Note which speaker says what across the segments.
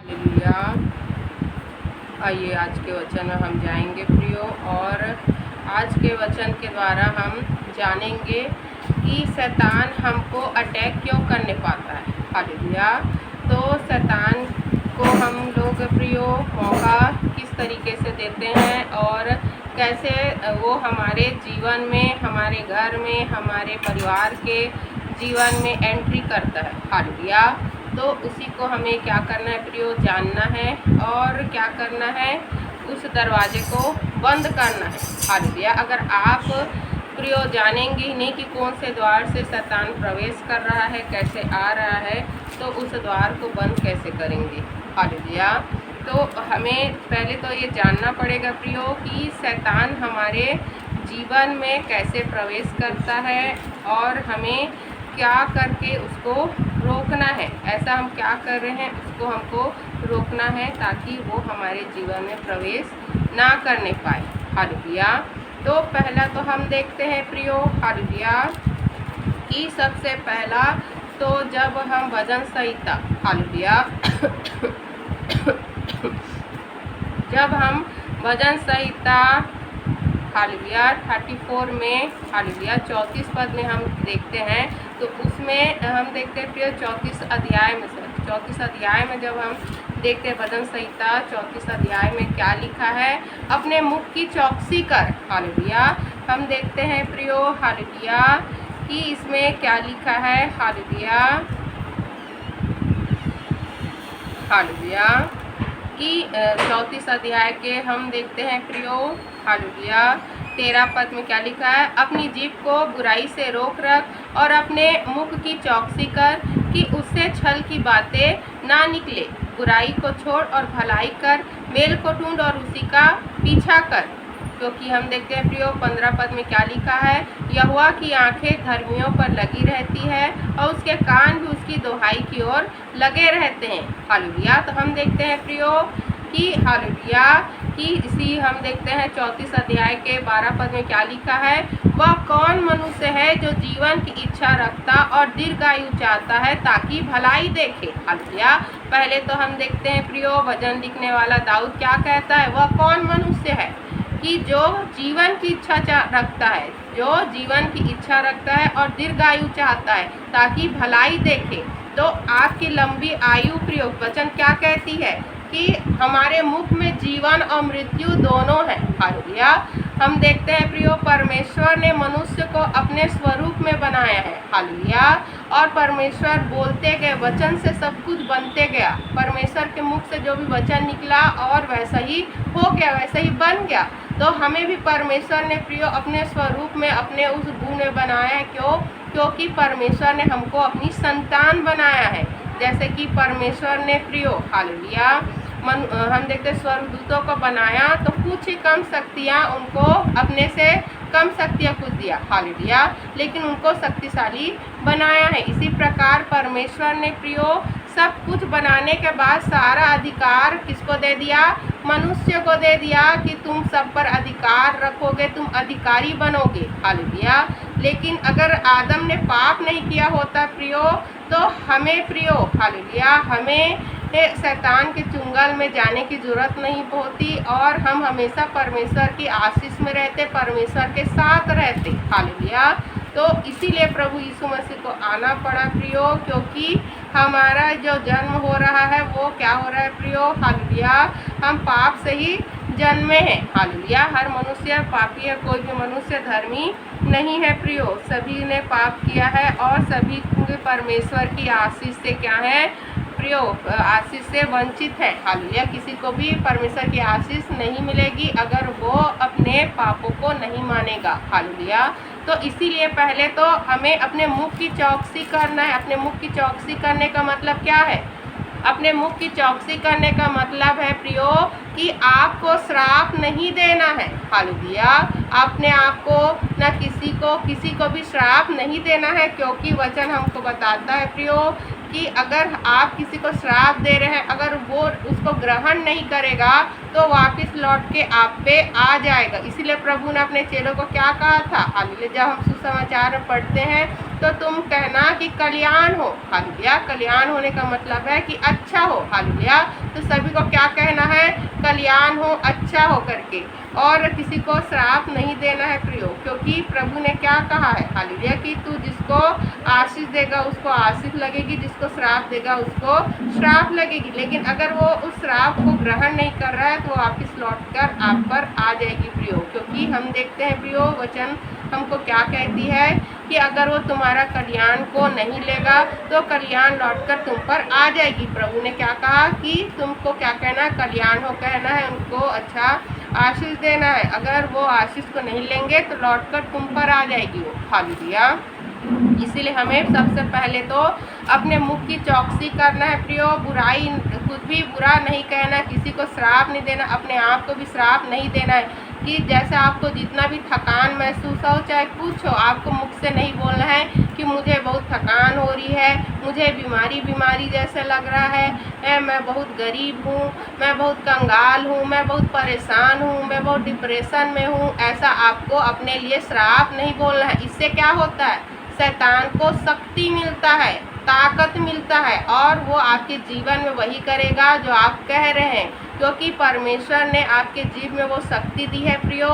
Speaker 1: Hallelujah. आइए आज के वचन में हम जाएंगे प्रियो, और आज के वचन के द्वारा हम जानेंगे कि शैतान हमको अटैक क्यों करने पाता है। हालेलुया। तो शैतान को हम लोग प्रियो मौका किस तरीके से देते हैं और कैसे वो हमारे जीवन में, हमारे घर में, हमारे परिवार के जीवन में एंट्री करता है। हालेलुया। तो उसी को हमें क्या करना है प्रियो, जानना है और क्या करना है, उस दरवाजे को बंद करना है। हालेलुया। अगर आप प्रियो जानेंगे ही नहीं कि कौन से द्वार से शैतान प्रवेश कर रहा है, कैसे आ रहा है, तो उस द्वार को बंद कैसे करेंगे। हालेलुया। तो हमें पहले तो ये जानना पड़ेगा प्रियो कि शैतान हमारे जीवन में कैसे प्रवेश करता है और हमें क्या करके उसको रोकना है। ऐसा हम क्या कर रहे हैं उसको हमको रोकना है ताकि वो हमारे जीवन में प्रवेश ना करने पाए। हालेलुया। तो पहला तो हम देखते हैं प्रियो, हालेलुया, कि सबसे पहला तो जब हम भजन संहिता, हालेलुया, जब हम भजन संहिता हालेलुया 34 में, हालेलुया 34 पद में हम देखते हैं, तो उसमें हम देखते हैं प्रिय 34 अध्याय में, 34 अध्याय में जब हम देखते हैं भजन संहिता 34 अध्याय में क्या लिखा है, अपने मुख की चौकसी कर। हालेलुया। हम देखते हैं प्रियो, हालेलुया, कि इसमें क्या लिखा है। हालेलुया, हालेलुया, कि 34 अध्याय के हम देखते हैं प्रियो, हालेलुया 13 पद में क्या लिखा है, अपनी जीभ को बुराई से रोक रख और अपने मुख की चौकसी कर कि उससे छल की बातें ना निकले। बुराई को छोड़ और भलाई कर, मेल को ढूंढ और उसी का पीछा कर। क्योंकि हम देखते हैं प्रियो 15 पद में क्या लिखा है, यहोवा की आंखें धर्मियों पर लगी रहती है और उसके कान भी उसकी दोहाई की ओर लगे रहते हैं। हालेलुया। तो हम देखते हैं प्रियो कि हालेलुया, कि इसी हम देखते हैं 34 अध्याय के 12 पद में क्या लिखा है, वह कौन मनुष्य है जो जीवन की इच्छा रखता और दीर्घायु चाहता है ताकि भलाई देखे। हालेलुया। पहले तो हम देखते हैं प्रियो भजन लिखने वाला दाऊद क्या कहता है, वह कौन मनुष्य है कि जो जीवन की इच्छा रखता है, जो जीवन की इच्छा रखता है और दीर्घायु चाहता है ताकि भलाई देखे। तो आपकी लंबी आयु प्रियो वचन क्या कहती है कि हमारे मुख में जीवन और मृत्यु दोनों है। हालेलुया। हम देखते हैं प्रियो परमेश्वर ने मनुष्य को अपने स्वरूप में बनाया है। हालेलुया। और परमेश्वर बोलते गए, वचन से सब कुछ बनते गया। परमेश्वर के मुख से जो भी वचन निकला और वैसा ही हो गया, वैसा ही बन गया। तो हमें भी परमेश्वर ने प्रियो अपने स्वरूप में, अपने उस गुण में बनाया है। क्यों? क्योंकि परमेश्वर ने हमको अपनी संतान बनाया है। जैसे कि परमेश्वर ने प्रियो, हालेलुया, हम देखते स्वर्गदूतों को बनाया तो कुछ ही कम शक्तियाँ उनको, अपने से कम शक्तियाँ कुछ दिया। हालेलुया। लेकिन उनको शक्तिशाली बनाया है। इसी प्रकार परमेश्वर ने प्रियो सब कुछ बनाने के बाद सारा अधिकार किसको दे दिया? मनुष्य को दे दिया कि तुम सब पर अधिकार रखोगे, तुम अधिकारी बनोगे। हालेलुया। लेकिन अगर आदम ने पाप नहीं किया होता प्रियो, तो हमें प्रियो, हालेलुया, हमें शैतान के चुंगल में जाने की जरूरत नहीं होती और हम हमेशा परमेश्वर की आशीष में रहते, परमेश्वर के साथ रहते। हालेलुया। तो इसीलिए प्रभु यीशु मसीह को आना पड़ा प्रियो, क्योंकि हमारा जो जन्म हो रहा है वो क्या हो रहा है प्रियो, हालेलुया, हम पाप से ही जन्मे हैं। हालेलुया। हर मनुष्य पापी है, कोई भी मनुष्य धर्मी नहीं है प्रियो। सभी ने पाप किया है और सभी परमेश्वर की आशीष से क्या है प्रियो, आशीष से वंचित है। हालेलुया। किसी को भी परमेश्वर की आशीष नहीं मिलेगी अगर वो अपने पापों को नहीं मानेगा। हालेलुया। तो इसीलिए पहले तो हमें अपने मुख की चौकसी करना है। अपने मुख की चौकसी करने का मतलब क्या है? अपने मुख की चौकसी करने का मतलब है प्रियो कि आपको श्राप नहीं देना है। हालेलुया। अपने आप को न किसी को भी श्राप नहीं देना है, क्योंकि वचन हमको बताता है प्रियो कि अगर आप किसी को श्राप दे रहे हैं, अगर वो उसको ग्रहण नहीं करेगा तो वापस लौट के आप पे आ जाएगा। इसीलिए प्रभु ने अपने चेलों को क्या कहा था? हालेलुया। जब हम सुसमाचार में पढ़ते हैं तो तुम कहना कि कल्याण हो। हालेलुया। कल्याण होने का मतलब है कि अच्छा हो। हालेलुया। तो सभी को क्या कहना है, कल्याण हो, अच्छा हो करके, और किसी को श्राप नहीं देना है प्रियो, क्योंकि प्रभु ने क्या कहा है, हालेलुया, कि तू जिसको आशीष देगा उसको आशीष लगेगी, जिसको श्राप देगा उसको श्राप लगेगी। लेकिन अगर वो उस श्राप को ग्रहण नहीं कर रहा है तो वापिस लौट कर आप पर आ जाएगी प्रियो, क्योंकि हम देखते हैं प्रियो वचन हमको क्या कहती है कि अगर वो तुम्हारा कल्याण को नहीं लेगा तो कल्याण लौटकर तुम पर आ जाएगी। प्रभु ने क्या कहा कि तुमको क्या कहना, कल्याण हो कहना है, उनको अच्छा आशीष देना है। अगर वो आशीष को नहीं लेंगे तो लौटकर तुम पर आ जाएगी वो, हालेलुया। इसीलिए हमें सबसे पहले तो अपने मुख की चौकसी करना है प्रियो, बुराई, कुछ भी बुरा नहीं कहना, किसी को श्राप नहीं देना, अपने आप को भी श्राप नहीं देना है कि जैसे आपको जितना भी थकान महसूस हो चाहे कुछ हो, आपको मुख से नहीं बोलना है कि मुझे बहुत थकान हो रही है, मुझे बीमारी जैसे लग रहा है, मैं बहुत गरीब हूँ, मैं बहुत कंगाल हूँ, मैं बहुत परेशान हूँ, मैं बहुत डिप्रेशन में हूँ। ऐसा आपको अपने लिए श्राप नहीं बोलना है। इससे क्या होता है, शैतान को शक्ति मिलता है, ताकत मिलता है, और वो आपके जीवन में वही करेगा जो आप कह रहे हैं, क्योंकि परमेश्वर ने आपके जीव में वो शक्ति दी है प्रियो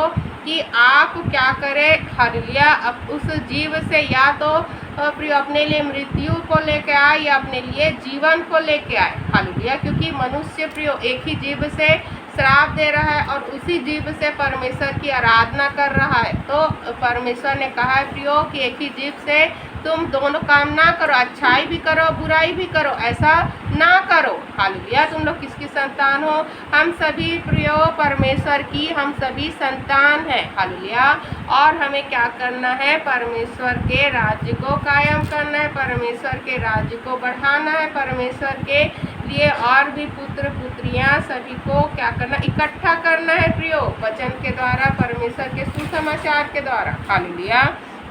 Speaker 1: कि आप क्या करें, हालेलुया, अब उस जीव से या तो प्रियो अपने लिए मृत्यु को लेके आए या अपने लिए जीवन को लेके आए, हालेलुया, क्योंकि मनुष्य प्रियो एक ही जीव से श्राप दे रहा है और उसी जीव से परमेश्वर की आराधना कर रहा है। तो परमेश्वर ने कहा है प्रियो कि एक ही जीव से तुम दोनों काम ना करो, अच्छाई भी करो बुराई भी करो, ऐसा ना करो, हालेलुया। तुम लोग किसकी संतान हो, हम सभी प्रियो परमेश्वर की, हम सभी संतान हैं, हालेलुया। और हमें क्या करना है, परमेश्वर के राज्य को कायम करना है, परमेश्वर के राज्य को बढ़ाना है, परमेश्वर के लिए और भी पुत्र पुत्रियां सभी को क्या करना, इकट्ठा करना है प्रियो, वचन के द्वारा, परमेश्वर के सुसमाचार के द्वारा, हालेलुया।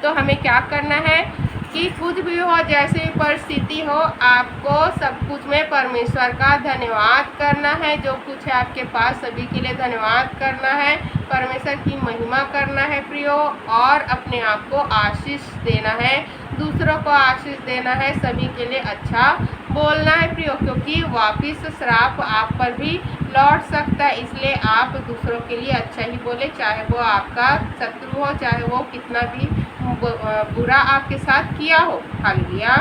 Speaker 1: तो हमें क्या करना है कि कुछ भी हो, जैसे भी परिस्थिति हो, आपको सब कुछ में परमेश्वर का धन्यवाद करना है। जो कुछ है आपके पास सभी के लिए धन्यवाद करना है, परमेश्वर की महिमा करना है प्रियो, और अपने आप को आशीष देना है, दूसरों को आशीष देना है, सभी के लिए अच्छा बोलना है प्रियो, क्योंकि वापिस श्राप आप पर भी लौट सकता है। इसलिए आप दूसरों के लिए अच्छा ही बोले, चाहे वो आपका शत्रु हो, चाहे वो कितना भी बुरा आपके साथ किया हो, हालेलुया।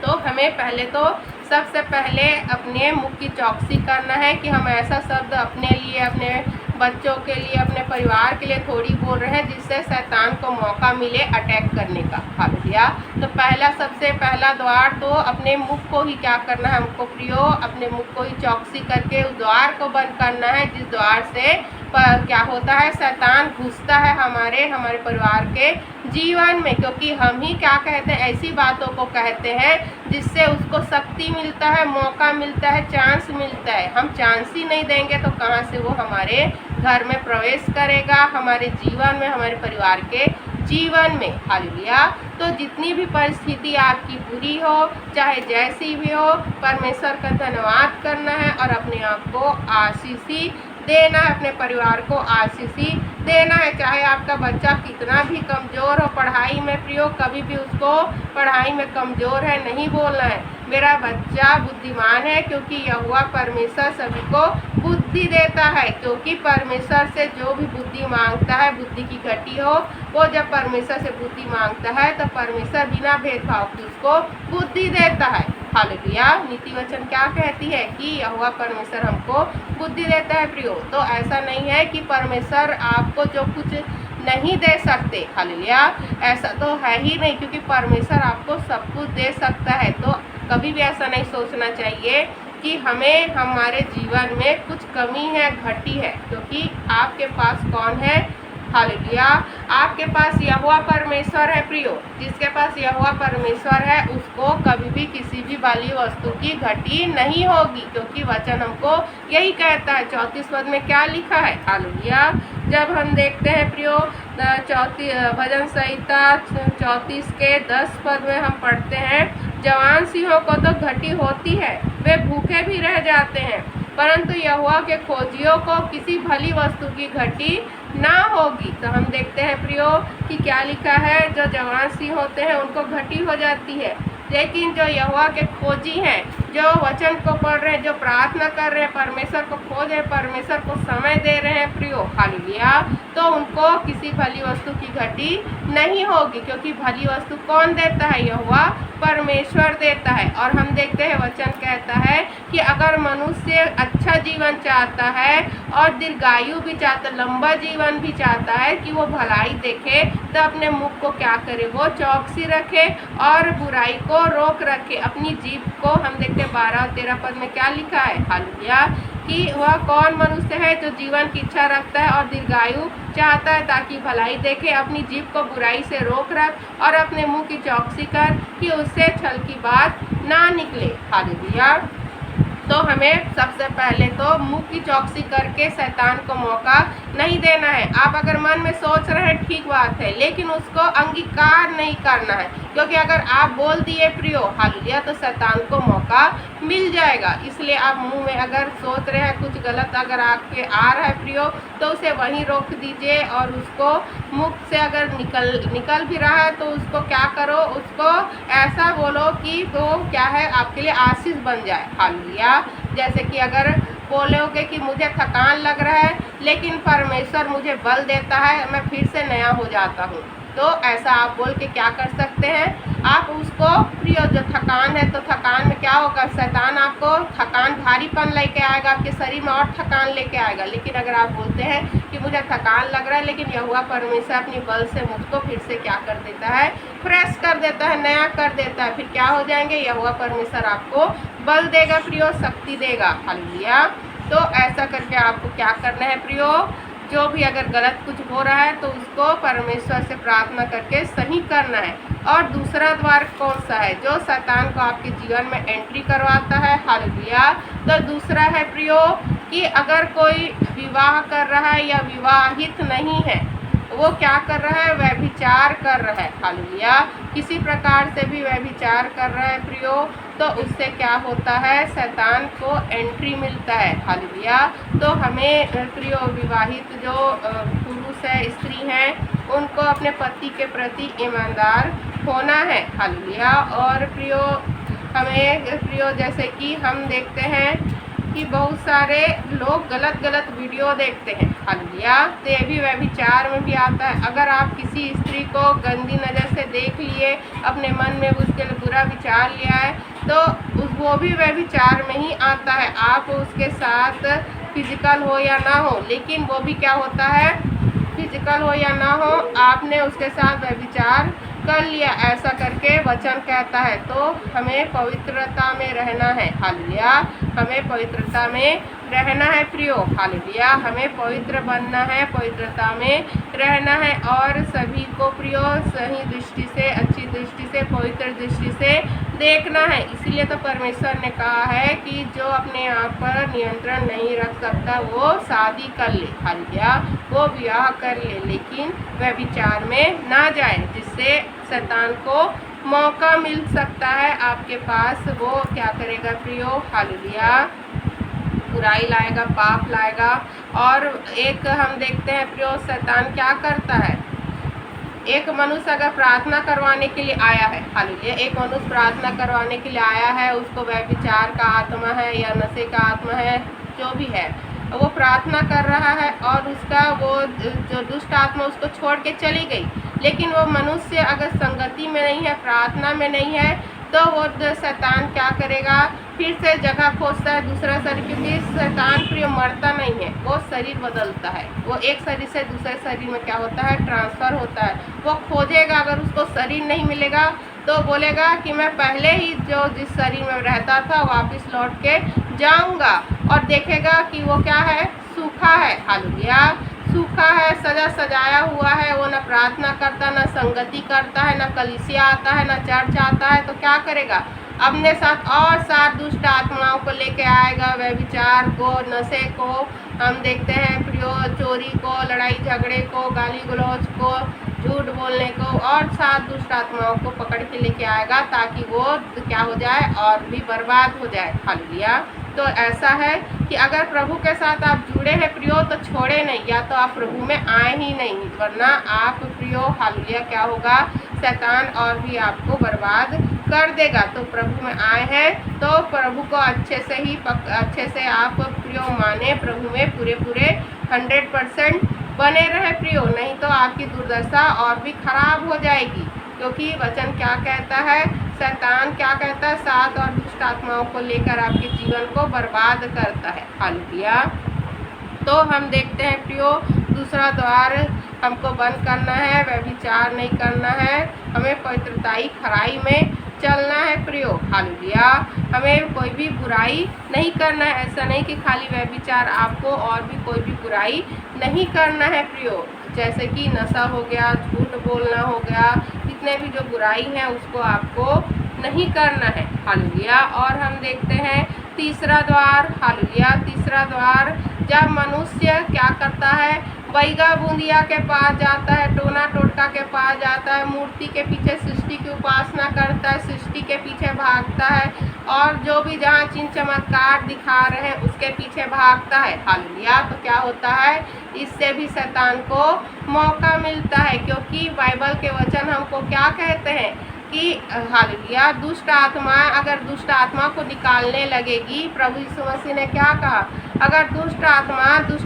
Speaker 1: तो हमें पहले तो सबसे पहले अपने मुख की चौकसी करना है कि हम ऐसा शब्द अपने लिए, अपने बच्चों के लिए, अपने परिवार के लिए थोड़ी बोल रहे हैं जिससे शैतान को मौका मिले अटैक करने का, हालेलुया। तो सबसे पहला द्वार तो अपने मुख को ही क्या करना है हमको प्रियो, अपने मुख को ही चौकसी करके उस द्वार को बंद करना है जिस द्वार से क्या होता है, शैतान घुसता है हमारे परिवार के जीवन में, क्योंकि हम ही क्या कहते हैं, ऐसी बातों को कहते हैं जिससे उसको शक्ति मिलता है, मौका मिलता है, चांस मिलता है। हम चांस ही नहीं देंगे तो कहाँ से वो हमारे घर में प्रवेश करेगा, हमारे जीवन में, हमारे परिवार के जीवन में, हालेलुया। तो जितनी भी परिस्थिति आपकी बुरी हो, चाहे जैसी भी हो, परमेश्वर का धन्यवाद करना है और अपने आप को आशीष ही देना है, अपने परिवार को आशीष ही देना है। चाहे आपका बच्चा कितना भी कमज़ोर हो पढ़ाई में प्रियो, कभी भी उसको पढ़ाई में कमज़ोर है नहीं बोलना है, मेरा बच्चा बुद्धिमान है, क्योंकि यहोवा परमेश्वर सभी को बुद्धि देता है। क्योंकि परमेश्वर से जो भी बुद्धि मांगता है, बुद्धि की घटी हो, वो जब परमेश्वर से बुद्धि मांगता है तो परमेश्वर बिना भेदभाव के उसको बुद्धि देता है, हालेलुया। नीति वचन क्या कहती है कि यहोवा परमेश्वर हमको बुद्धि देता है प्रियो। तो ऐसा नहीं है कि परमेश्वर आपको जो कुछ नहीं दे सकते, हालेलुया, ऐसा तो है ही नहीं, क्योंकि परमेश्वर आपको सब कुछ दे सकता है। तो कभी भी ऐसा नहीं सोचना चाहिए कि हमें हमारे जीवन में कुछ कमी है, घटी है, क्योंकि आपके पास कौन है, हालेलुया, आपके पास यहोवा परमेश्वर है प्रियो। जिसके पास यहोवा परमेश्वर है उसको कभी भी किसी भी वाली वस्तु की घटी नहीं होगी, क्योंकि वचन हमको यही कहता है। 34 पद में क्या लिखा है, हालेलुया। जब हम देखते हैं प्रियो भजन संहिता 34 के 10 पद में हम पढ़ते हैं, जवान सिंहों को तो घटी होती है, वे भूखे भी रह जाते हैं, परंतु यहोवा के खोजियों को किसी भली वस्तु की घटी ना होगी। तो हम देखते हैं प्रियो कि क्या लिखा है, जो जवान सिंह होते हैं उनको घटी हो जाती है, लेकिन जो यहोवा के खोजी हैं जो वचन को पढ़ रहे हैं, जो प्रार्थना कर रहे हैं, परमेश्वर को खोज रहे हैं, परमेश्वर को समय दे रहे हैं प्रियो, हालेलुया, तो उनको किसी भली वस्तु की घटी नहीं होगी, क्योंकि भली वस्तु कौन देता है? यहोवा परमेश्वर देता है। और हम देखते हैं वचन कहता है कि अगर मनुष्य अच्छा जीवन चाहता है और दीर्घायु भी चाहता, लंबा जीवन भी चाहता है, कि वो भलाई देखे, तो अपने मुख को क्या करे? वो चौकसी रखे और बुराई को रोक रखे। अपनी जीभ को, हम देखते हैं 12 और 13 पद में क्या लिखा है? हालेलुया, कि वह कौन मनुष्य है जो जीवन की इच्छा रखता है और दीर्घायु चाहता है ताकि भलाई देखे। अपनी जीभ को बुराई से रोक रख और अपने मुंह की चौकसी कर कि उससे छल की बात ना निकले। हालेलुया। तो हमें सबसे पहले तो मुंह की चौकसी करके शैतान को मौका नहीं देना है। आप अगर मन में सोच रहे हैं ठीक बात है, लेकिन उसको अंगीकार नहीं करना है, क्योंकि अगर आप बोल दिए प्रियो, हालेलुया, तो शैतान को मौका मिल जाएगा। इसलिए आप मुंह में अगर सोच रहे हैं कुछ गलत अगर आपके आ रहा है प्रियो, तो उसे वहीं रोक दीजिए और उसको मुख से अगर निकल भी रहा है तो उसको क्या करो? उसको ऐसा बोलो कि वो क्या है? आपके लिए आशीष बन जाए। हालेलुया। जैसे कि अगर बोलोगे कि मुझे थकान लग रहा है, लेकिन परमेश्वर मुझे बल देता है, मैं फिर से नया हो जाता हूँ, तो ऐसा आप बोल के क्या कर सकते हैं? आप उसको प्रियो, जो थकान है, तो थकान में क्या होगा? शैतान आपको थकान, भारीपन लेके आएगा, आपके शरीर में और थकान लेके आएगा। लेकिन अगर आप बोलते हैं कि मुझे थकान लग रहा है, लेकिन यहोवा परमेश्वर अपनी बल से मुझको फिर से क्या कर देता है? फ्रेश कर देता है, नया कर देता है। फिर क्या हो जाएंगे? यहोवा परमेश्वर आपको बल देगा प्रियो, शक्ति देगा। हालेलुया। तो ऐसा करके आपको क्या करना है प्रियो? जो भी अगर गलत कुछ हो रहा है तो उसको परमेश्वर से प्रार्थना करके सही करना है। और दूसरा द्वार कौन सा है? जो शैतान को आपके जीवन में एंट्री करवाता है। हालेलुया। तो दूसरा है प्रियो कि अगर कोई विवाह कर रहा है या विवाहित नहीं है, वो क्या कर रहा है? व्यभिचार कर रहा है। हालेलुया। किसी प्रकार से भी व्यभिचार कर रहा है प्रियो, तो उससे क्या होता है? शैतान को एंट्री मिलता है। हालेलुया। तो हमें प्रियो विवाहित जो पुरुष है, स्त्री हैं, उनको अपने पति के प्रति ईमानदार होना है। हालेलुया। और प्रियो हमें प्रियो जैसे कि हम देखते हैं कि बहुत सारे लोग गलत वीडियो देखते हैं। हालेलुया। तो ये भी व्यभिचार में भी आता है। अगर आप किसी स्त्री को गंदी नज़र से देख लिए, अपने मन में उसके लिए बुरा विचार लिया है, तो वो भी व्यभिचार में ही आता है। आप उसके साथ फिजिकल हो या ना हो, लेकिन वो भी क्या होता है? फिजिकल हो या ना हो, आपने उसके साथ व्यभिचार कर लिया, ऐसा करके वचन कहता है। तो हमें पवित्रता में रहना है। हालेलुया। हमें पवित्रता में रहना है प्रियो। हालेलुया। हमें पवित्र बनना है, पवित्रता में रहना है और सभी को प्रियो सही दृष्टि से, अच्छी दृष्टि से, पवित्र दृष्टि से देखना है। इसीलिए तो परमेश्वर ने कहा है कि जो अपने आप पर नियंत्रण नहीं रख सकता वो शादी कर ले। हालेलुया। वो विवाह कर ले, लेकिन व्यभिचार में ना जाए, जिससे शैतान को मौका मिल सकता है आपके पास। वो क्या करेगा प्रियो? हालेलुया। बुराई लाएगा, पाप लाएगा। और एक हम देखते हैं प्रियो, शैतान क्या करता है? एक मनुष्य अगर प्रार्थना करवाने के लिए आया है, हालेलुया, एक मनुष्य प्रार्थना करवाने के लिए आया है, उसको व्यभिचार का आत्मा है या नशे का आत्मा है, जो भी है, वो प्रार्थना कर रहा है और उसका वो जो दुष्ट आत्मा उसको छोड़ के चली गई। लेकिन वो मनुष्य अगर संगति में नहीं है, प्रार्थना में नहीं है, तो वो शैतान क्या करेगा? फिर से जगह खोजता है दूसरा शरीर, क्योंकि शैतान प्रिय मरता नहीं है, वो शरीर बदलता है। वो एक शरीर से दूसरे शरीर में क्या होता है? ट्रांसफ़र होता है। वो खोजेगा, अगर उसको शरीर नहीं मिलेगा तो बोलेगा कि मैं पहले ही जो जिस शरीर में रहता था वापस लौट के जाऊंगा, और देखेगा कि वो क्या है? सूखा है। हालेलुया। सूखा है, सजाया हुआ है, वो न प्रार्थना करता, न संगति करता है, न कलीसिया आता है, न चर्च आता है, तो क्या करेगा? अपने साथ और 7 दुष्ट आत्माओं को लेके आएगा, व्यभिचार को, नशे को, हम देखते हैं प्रियो, चोरी को, लड़ाई झगड़े को, गाली गलौज को, झूठ बोलने को, और 7 दुष्ट आत्माओं को पकड़ के लेके आएगा, ताकि वो क्या हो जाए? और भी बर्बाद हो जाए। हालेलुया। तो ऐसा है कि अगर प्रभु के साथ आप जुड़े हैं प्रियो, तो छोड़े नहीं, या तो आप प्रभु में आए ही नहीं, वरना आप प्रियो हालेलुया क्या होगा? शैतान और भी आपको बर्बाद कर देगा। तो प्रभु में आए हैं तो प्रभु को अच्छे से आप प्रियो माने, प्रभु में पूरे 100% बने रहे प्रियो, नहीं तो आपकी दुर्दशा और भी खराब हो जाएगी। क्योंकि वचन क्या कहता है, शैतान क्या कहता है, सात और दुष्ट आत्माओं को लेकर आपके जीवन को बर्बाद करता है। हालेलुया। तो हम देखते हैं प्रियो, दूसरा द्वार हमको बंद करना है, व्यभिचार नहीं करना है, हमें पवित्रताई खराई में चलना है प्रियो। हालेलुया। हमें कोई भी बुराई नहीं करना है। ऐसा नहीं कि खाली व्यभिचार, आपको और भी कोई भी बुराई नहीं करना है प्रियो। जैसे कि नशा हो गया, झूठ बोलना हो गया, जितने भी जो बुराई है उसको आपको नहीं करना है। हालेलुया। और हम देखते हैं तीसरा द्वार। हालेलुया। तीसरा द्वार, जब मनुष्य क्या करता है, बैगा बूंदिया के पास जाता है, टोना टोटका के पास जाता है, मूर्ति के पीछे सृष्टि की उपासना करता है, सृष्टि के पीछे भागता है, और जो भी जहाँ चिन्ह चमत्कार दिखा रहे हैं उसके पीछे भागता है। हालेलुया। तो क्या होता है, इससे भी शैतान को मौका मिलता है। क्योंकि बाइबल के वचन हमको क्या कहते हैं कि हालेलुया, दुष्ट आत्मा, अगर दुष्ट आत्मा को निकालने लगेगी, प्रभु यीशु मसीह ने क्या कहा, अगर दुष्ट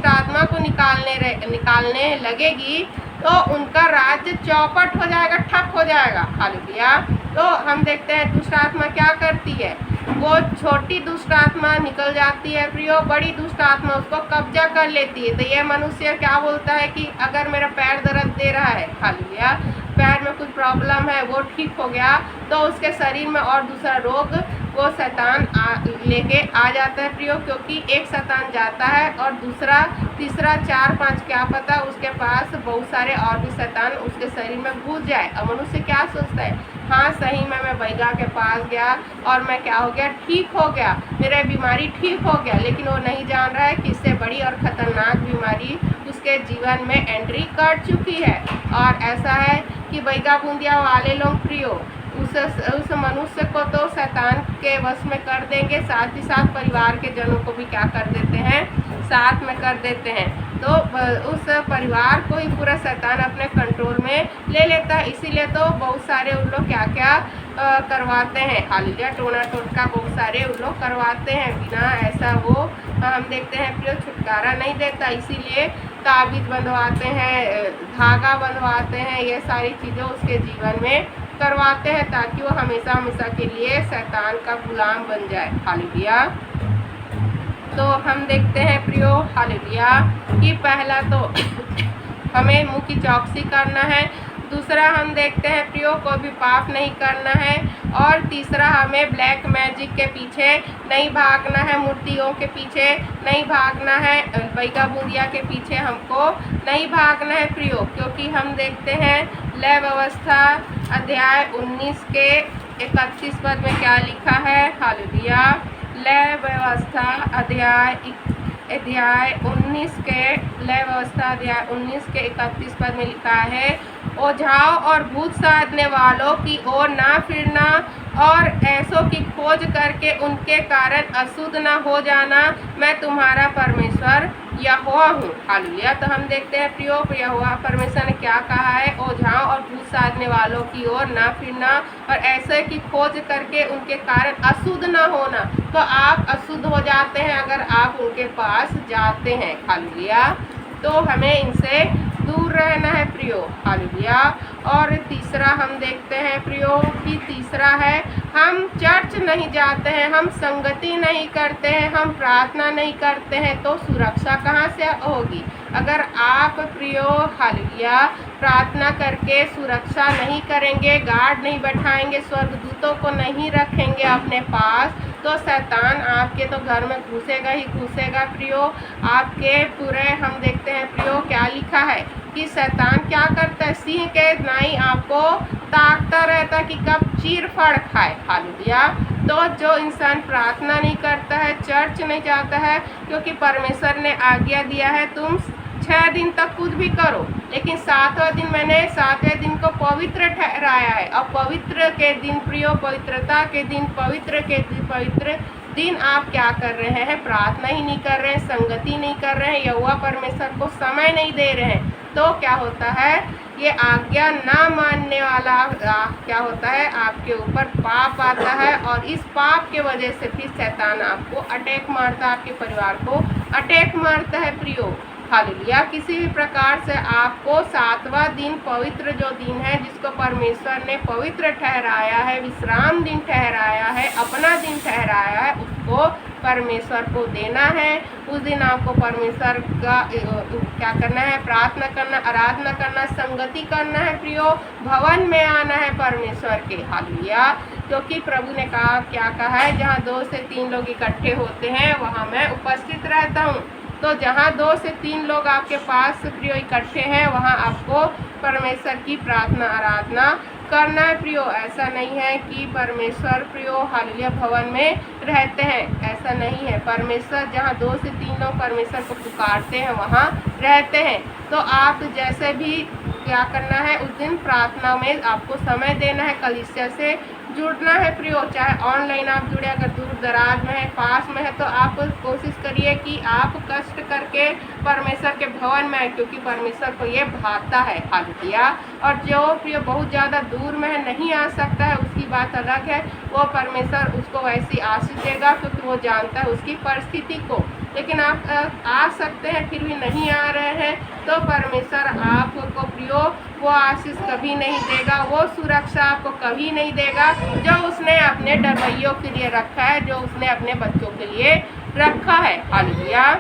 Speaker 1: आत्मा को निकालने लगेगी तो उनका राज्य चौपट हो जाएगा, ठप हो जाएगा। हालेलुया। तो हम देखते हैं दुष्ट आत्मा क्या करती है, वो छोटी दुष्ट आत्मा निकल जाती है प्रियो, बड़ी दुष्ट आत्मा उसको कब्जा कर लेती है। तो ये मनुष्य क्या बोलता है कि अगर मेरा पैर दर्द दे रहा है, हालेलुया, पैर में कुछ प्रॉब्लम है, वो ठीक हो गया, तो उसके शरीर में और दूसरा रोग वो शैतान लेके आ जाता है प्रियो। क्योंकि एक शैतान जाता है और दूसरा, तीसरा, 4, 5 क्या पता उसके पास बहुत सारे और भी शैतान उसके शरीर में घुस जाए। और मनुष्य क्या सोचता है, हाँ सही में मैं बैगा के पास गया और मैं क्या हो गया, ठीक हो गया, मेरा बीमारी ठीक हो गया। लेकिन वो नहीं जान रहा है कि इससे बड़ी और खतरनाक बीमारी उसके जीवन में एंट्री कर चुकी है। और ऐसा है कि बैगा बूंदिया वाले लोग प्रियो उस मनुष्य को तो शैतान के वश में कर देंगे, साथ ही साथ परिवार के जनों को भी क्या कर देते हैं, साथ में कर देते हैं। तो उस परिवार को ही पूरा शैतान अपने कंट्रोल में ले लेता है। इसीलिए तो बहुत सारे उन लोग क्या क्या करवाते हैं, हालेलुया, टोना टोटका बहुत सारे उन लोग करवाते हैं, बिना ऐसा वो हम देखते हैं फिर छुटकारा नहीं देता। इसीलिए ताबीज़ बंधवाते हैं, धागा बंधवाते हैं, ये सारी चीज़ें उसके जीवन में करवाते हैं ताकि वो हमेशा हमेशा के लिए शैतान का गुलाम बन जाए। हालेलुया। तो हम देखते हैं प्रियो, हालेलुया, कि पहला तो हमें मुंह की चौकसी करना है, दूसरा हम देखते हैं प्रियो कोई भी पाप नहीं करना है, और तीसरा हमें ब्लैक मैजिक के पीछे नहीं भागना है, मूर्तियों के पीछे नहीं भागना है, बैगा बूंदिया के पीछे हमको नहीं भागना है प्रियो। क्योंकि हम देखते हैं लय व्यवस्था अध्याय 19 के 31 पद में क्या लिखा है, हालेलुया, लय व्यवस्था अध्याय 19 के लय व्यवस्था अध्याय 19 के 31 पद में लिखा है, ओझाओं और भूत साधने वालों की ओर ना फिरना और ऐसों की खोज करके उनके कारण अशुद्ध न हो जाना, मैं तुम्हारा परमेश्वर यहोवा हूँ। हालेलुया। तो हम देखते हैं प्रियो, यहोवा परमेश्वर ने क्या कहा है, ओझाओं और भूत साधने वालों की ओर ना फिरना और ऐसे की खोज करके उनके कारण अशुद्ध न होना। तो आप अशुद्ध हो जाते हैं अगर आप उनके पास जाते हैं। हालेलुया। तो हमें इनसे दूर रहना है प्रियो। हालेलुया। और तीसरा हम देखते हैं प्रियो कि तीसरा है, हम चर्च नहीं जाते हैं, हम संगति नहीं करते हैं, हम प्रार्थना नहीं करते हैं, तो सुरक्षा कहाँ से होगी? अगर आप प्रियो, हालेलुया, प्रार्थना करके सुरक्षा नहीं करेंगे, गार्ड नहीं बैठाएंगे, स्वर्गदूतों को नहीं रखेंगे अपने पास, तो शैतान आपके तो घर में घुसेगा ही घुसेगा प्रियो। आपके पूरे हम देखते हैं प्रियो क्या लिखा है कि शैतान क्या करता है, सिंह के नाई आपको ताकता रहता कि कब चीर फाड़ खाए। हालेलुया। तो जो इंसान प्रार्थना नहीं करता है, चर्च नहीं जाता है, क्योंकि परमेश्वर ने आज्ञा दिया है तुम 6 दिन तक कुछ भी करो, लेकिन 7वां दिन मैंने 7वें दिन को पवित्र ठहराया है। और पवित्र के दिन प्रियो, पवित्रता के दिन, पवित्र दिन आप क्या कर रहे हैं, प्रार्थना ही नहीं कर रहे हैं, संगति नहीं कर रहे हैं, यहोवा परमेश्वर को समय नहीं दे रहे हैं, तो क्या होता है, ये आज्ञा ना मानने वाला क्या होता है, आपके ऊपर पाप आता है और इस पाप के वजह से फिर शैतान आपको अटैक मारता है, आपके परिवार को अटैक मारता है प्रियो। हालेलुया। किसी भी प्रकार से आपको 7वां दिन, पवित्र जो दिन है जिसको परमेश्वर ने पवित्र ठहराया है, विश्राम दिन ठहराया है, अपना दिन ठहराया है, उसको परमेश्वर को देना है। उस दिन आपको परमेश्वर का क्या करना है, प्रार्थना करना, आराधना करना, संगति करना है प्रियो, भवन में आना है परमेश्वर के। हालेलुया। क्योंकि प्रभु ने कहा, क्या कहा है, जहाँ 2 से 3 लोग इकट्ठे होते हैं वहाँ मैं उपस्थित रहता हूँ। तो जहाँ 2 से 3 लोग आपके पास प्रियो इकट्ठे हैं वहाँ आपको परमेश्वर की प्रार्थना आराधना करना है प्रियो। ऐसा नहीं है कि परमेश्वर प्रियो हालेलुया भवन में रहते हैं, ऐसा नहीं है। परमेश्वर जहाँ 2 से 3 लोग परमेश्वर को पुकारते हैं वहाँ रहते हैं। तो आप जैसे भी क्या करना है, उस दिन प्रार्थना में आपको समय देना है, कलीसिया से जुड़ना है प्रियो। चाहे ऑनलाइन आप जुड़े, अगर दूर दराज में है, पास में है, तो आप कोशिश करिए कि आप कष्ट करके परमेश्वर के भवन में आए, क्योंकि परमेश्वर को ये भाता है। हालेलुया। और जो प्रियो बहुत ज़्यादा दूर में है, नहीं आ सकता है, उसकी बात अलग है, वो परमेश्वर उसको वैसी आशीष देगा क्योंकि वो जानता है उसकी परिस्थिति को। लेकिन आप आ सकते हैं फिर भी नहीं आ रहे हैं, तो परमेश्वर आपको प्रियो वो आशीष कभी नहीं देगा, वो सुरक्षा आपको कभी नहीं देगा जो उसने अपने डरवैयों के लिए रखा है, जो उसने अपने बच्चों के लिए रखा है। हालेलुया।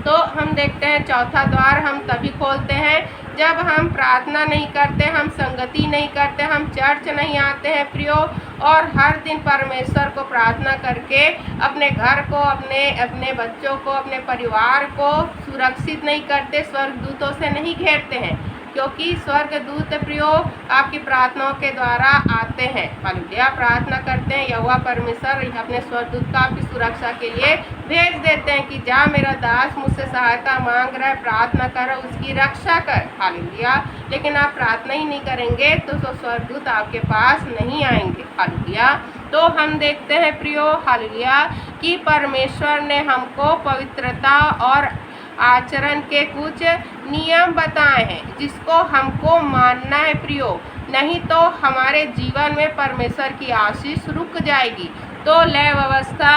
Speaker 1: तो हम देखते हैं चौथा द्वार हम तभी खोलते हैं जब हम प्रार्थना नहीं करते, हम संगति नहीं करते, हम चर्च नहीं आते हैं प्रियो, और हर दिन परमेश्वर को प्रार्थना करके अपने घर को, अपने बच्चों को, अपने परिवार को सुरक्षित नहीं करते, स्वर्गदूतों से नहीं घेरते हैं, क्योंकि स्वर्गदूत प्रियो आपकी प्रार्थनाओं के द्वारा आते हैं। हालेलुया। प्रार्थना करते हैं, यहोवा परमेश्वर अपने स्वर्गदूत का आपकी सुरक्षा के लिए भेज देते हैं कि जा मेरा दास मुझसे सहायता मांग रहा है, प्रार्थना कर, उसकी रक्षा कर। हालेलुया। लेकिन आप प्रार्थना ही नहीं करेंगे तो स्वर्गदूत आपके पास नहीं आएंगे। हालेलुया। तो हम देखते हैं प्रियो हालेलुया कि परमेश्वर ने हमको पवित्रता और आचरण के कुछ नियम बताए हैं जिसको हमको मानना है प्रियो, नहीं तो हमारे जीवन में परमेश्वर की आशीष रुक जाएगी। तो लय व्यवस्था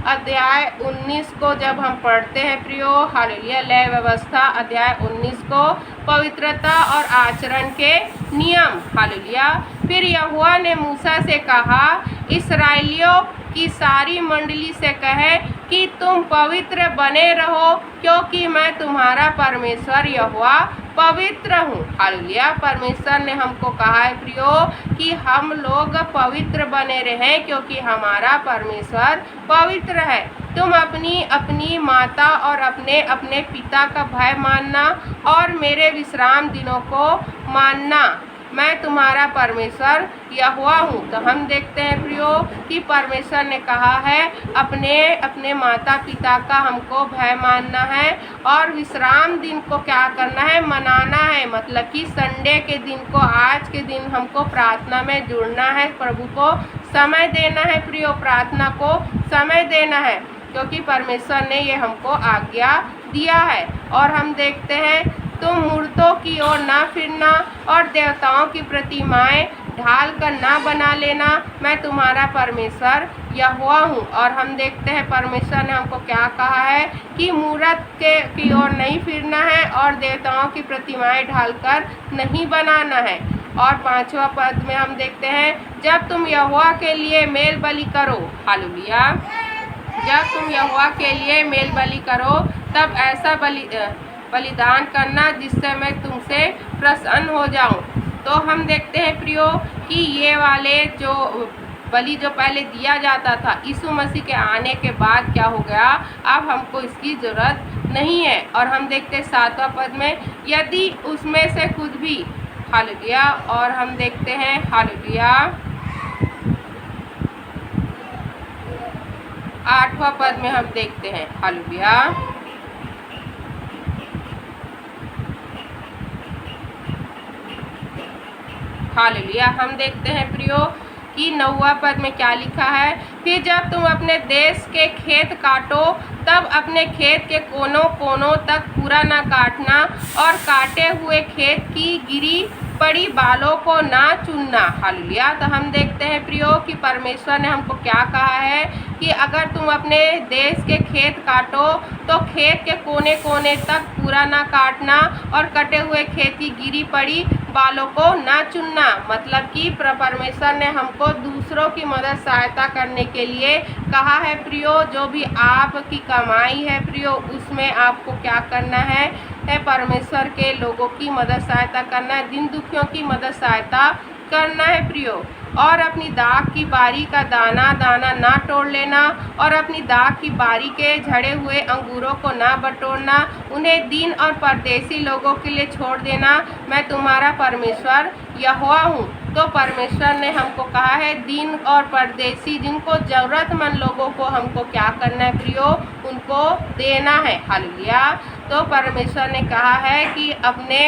Speaker 1: अध्याय 19 को जब हम पढ़ते हैं प्रियो हालेलुया, लय व्यवस्था अध्याय 19 को, पवित्रता और आचरण के नियम। हालेलुया। फिर यहोवा ने मूसा से कहा, इस्राएलियों की सारी मंडली से कहे कि तुम पवित्र बने रहो, क्योंकि मैं तुम्हारा परमेश्वर यहोवा पवित्र हूँ। हालेलुया। परमेश्वर ने हमको कहा है प्रियो कि हम लोग पवित्र बने रहें, क्योंकि हमारा परमेश्वर पवित्र है। तुम अपनी अपनी माता और अपने अपने पिता का भय मानना और मेरे विश्राम दिनों को मानना, मैं तुम्हारा परमेश्वर यहोवा हूँ। तो हम देखते हैं प्रियो कि परमेश्वर ने कहा है अपने अपने माता पिता का हमको भय मानना है और विश्राम दिन को क्या करना है, मनाना है। मतलब कि संडे के दिन को, आज के दिन हमको प्रार्थना में जुड़ना है, प्रभु को समय देना है प्रियो, प्रार्थना को समय देना है, क्योंकि परमेश्वर ने ये हमको आज्ञा दिया है। और हम देखते हैं, तुम मूर्तों की ओर ना फिरना और देवताओं की प्रतिमाएं ढाल कर ना बना लेना, मैं तुम्हारा परमेश्वर यहोवा हूँ। और हम देखते हैं परमेश्वर ने हमको क्या कहा है कि मूर्त की ओर नहीं फिरना है और देवताओं की प्रतिमाएं ढालकर नहीं बनाना है। और 5वां पद में हम देखते हैं, जब तुम यहोवा के लिए मेल बलि करो। हालेलुया। जब तुम यहोवा के लिए मेल बलि करो तब ऐसा बलिदान करना जिससे मैं तुमसे प्रसन्न हो जाऊं। तो हम देखते हैं प्रियो कि ये वाले जो बलि जो पहले दिया जाता था, यीशु मसीह के आने के बाद क्या हो गया, अब हमको इसकी ज़रूरत नहीं है। और हम देखते हैं 7वां पद में, यदि उसमें से कुछ भी, हालेलुया। और हम देखते हैं हालेलुया 8वां पद में हम देखते हैं हालेलुया, हालेलुया। हम देखते हैं प्रियो कि 9वां पद में क्या लिखा है, फिर जब तुम अपने देश के खेत काटो तब अपने खेत के कोनों कोनों तक पूरा ना काटना और काटे हुए खेत की गिरी पड़ी बालों को ना चुनना। हालेलुया। तो हम देखते हैं प्रियो कि परमेश्वर ने हमको क्या कहा है कि अगर तुम अपने देश के खेत काटो तो खेत के कोने कोने तक पूरा ना काटना और कटे हुए खेत की गिरी पड़ी बालों को ना चुनना। मतलब कि परमेश्वर ने हमको दूसरों की मदद सहायता करने के लिए कहा है प्रियो। जो भी आपकी कमाई है प्रियो, उसमें आपको क्या करना है परमेश्वर के लोगों की मदद सहायता करना है, दिन दुखियों की मदद सहायता करना है प्रियो। और अपनी दाख की बारी का दाना दाना ना तोड़ लेना और अपनी दाख की बारी के झड़े हुए अंगूरों को ना बटोरना, उन्हें दीन और परदेसी लोगों के लिए छोड़ देना। मैं तुम्हारा परमेश्वर यहोवा हूँ। तो परमेश्वर ने हमको कहा है दीन और परदेसी, जिनको ज़रूरतमंद लोगों को हमको क्या करना है प्रियो, उनको देना है। हालेलुया। तो परमेश्वर ने कहा है कि अपने